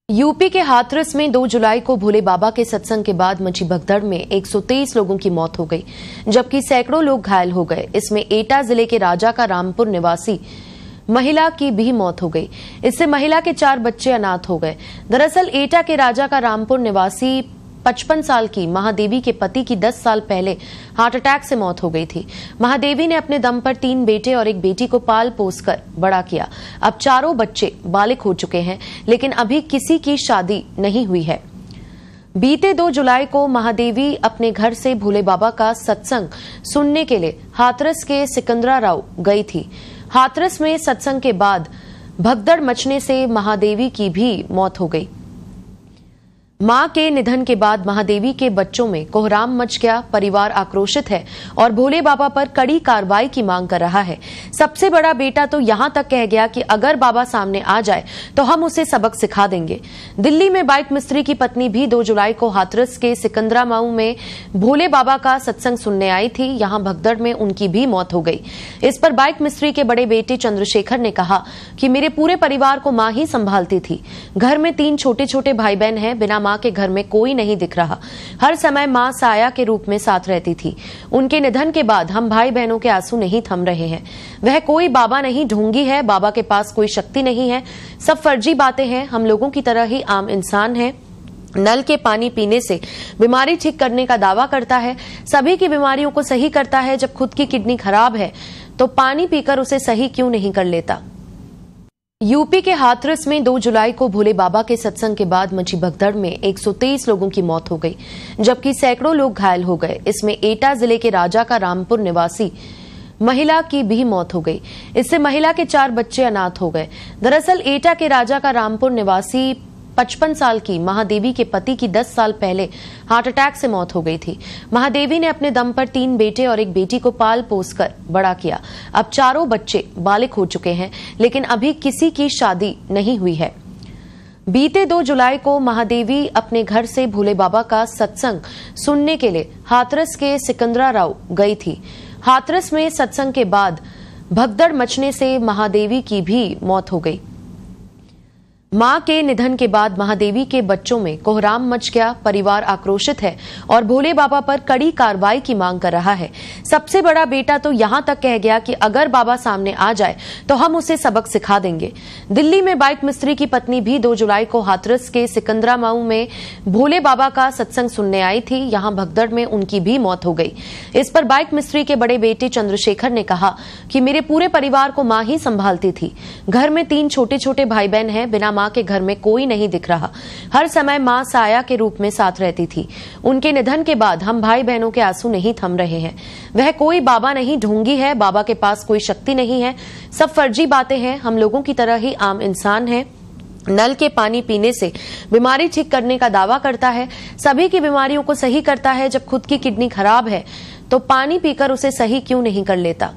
UP के हाथरस में 2 जुलाई को भोले बाबा के सत्संग के बाद मची भगदड़ में 123 लोगों की मौत हो गई, जबकि सैकड़ों लोग घायल हो गए। इसमें एटा जिले के राजा का रामपुर निवासी महिला की भी मौत हो गई। इससे महिला के 4 बच्चे अनाथ हो गए। दरअसल एटा के राजा का रामपुर निवासी 55 साल की महादेवी के पति की 10 साल पहले हार्ट अटैक से मौत हो गई थी। महादेवी ने अपने दम पर 3 बेटे और एक बेटी को पाल पोस कर बड़ा किया। अब चारों बच्चे बालिग हो चुके हैं, लेकिन अभी किसी की शादी नहीं हुई है। बीते 2 जुलाई को महादेवी अपने घर से भोले बाबा का सत्संग सुनने के लिए हाथरस के सिकंदराराव गई थी। हाथरस में सत्संग के बाद भगदड़ मचने से महादेवी की भी मौत हो गई। मां के निधन के बाद महादेवी के बच्चों में कोहराम मच गया। परिवार आक्रोशित है और भोले बाबा पर कड़ी कार्रवाई की मांग कर रहा है। सबसे बड़ा बेटा तो यहां तक कह गया कि अगर बाबा सामने आ जाए तो हम उसे सबक सिखा देंगे। दिल्ली में बाइक मिस्त्री की पत्नी भी 2 जुलाई को हाथरस के सिकंदरामाऊ में भोले बाबा का सत्संग सुनने आई थी। यहां भगदड़ में उनकी भी मौत हो गई। इस पर बाइक मिस्त्री के बड़े बेटे चंद्रशेखर ने कहा कि मेरे पूरे परिवार को मां ही संभालती थी। घर में 3 छोटे छोटे भाई बहन हैं। बिना मां के घर में कोई नहीं दिख रहा। हर समय मां साया के रूप में साथ रहती थी। उनके निधन के बाद हम भाई बहनों के आंसू नहीं थम रहे हैं। वह कोई बाबा नहीं, ढोंगी है। बाबा के पास कोई शक्ति नहीं है। सब फर्जी बातें हैं। हम लोगों की तरह ही आम इंसान है। नल के पानी पीने से बीमारी ठीक करने का दावा करता है। सभी की बीमारियों को सही करता है। जब खुद की किडनी खराब है तो पानी पीकर उसे सही क्यों नहीं कर लेता। यूपी के हाथरस में 2 जुलाई को भोले बाबा के सत्संग के बाद मची भगदड़ में 123 लोगों की मौत हो गई, जबकि सैकड़ों लोग घायल हो गए। इसमें एटा जिले के राजा का रामपुर निवासी महिला की भी मौत हो गई। इससे महिला के 4 बच्चे अनाथ हो गए। दरअसल एटा के राजा का रामपुर निवासी 55 साल की महादेवी के पति की 10 साल पहले हार्ट अटैक से मौत हो गई थी। महादेवी ने अपने दम पर 3 बेटे और एक बेटी को पाल पोस कर बड़ा किया। अब चारों बच्चे बालिग हो चुके हैं, लेकिन अभी किसी की शादी नहीं हुई है। बीते 2 जुलाई को महादेवी अपने घर से भोले बाबा का सत्संग सुनने के लिए हाथरस के सिकंदराराव गई थी। हाथरस में सत्संग के बाद भगदड़ मचने से महादेवी की भी मौत हो गई। मां के निधन के बाद महादेवी के बच्चों में कोहराम मच गया। परिवार आक्रोशित है और भोले बाबा पर कड़ी कार्रवाई की मांग कर रहा है। सबसे बड़ा बेटा तो यहां तक कह गया कि अगर बाबा सामने आ जाए तो हम उसे सबक सिखा देंगे। दिल्ली में बाइक मिस्त्री की पत्नी भी 2 जुलाई को हाथरस के सिकंदरामाऊ में भोले बाबा का सत्संग सुनने आई थी। यहां भगदड़ में उनकी भी मौत हो गई। इस पर बाइक मिस्त्री के बड़े बेटे चंद्रशेखर ने कहा कि मेरे पूरे परिवार को मां ही संभालती थी। घर में 3 छोटे छोटे भाई बहन हैं। बिना मां के घर में कोई नहीं दिख रहा। हर समय मां साया के रूप में साथ रहती थी। उनके निधन के बाद हम भाई बहनों के आंसू नहीं थम रहे हैं। वह कोई बाबा नहीं, ढोंगी है। बाबा के पास कोई शक्ति नहीं है। सब फर्जी बातें हैं। हम लोगों की तरह ही आम इंसान है। नल के पानी पीने से बीमारी ठीक करने का दावा करता है। सभी की बीमारियों को सही करता है। जब खुद की किडनी खराब है तो पानी पीकर उसे सही क्यों नहीं कर लेता।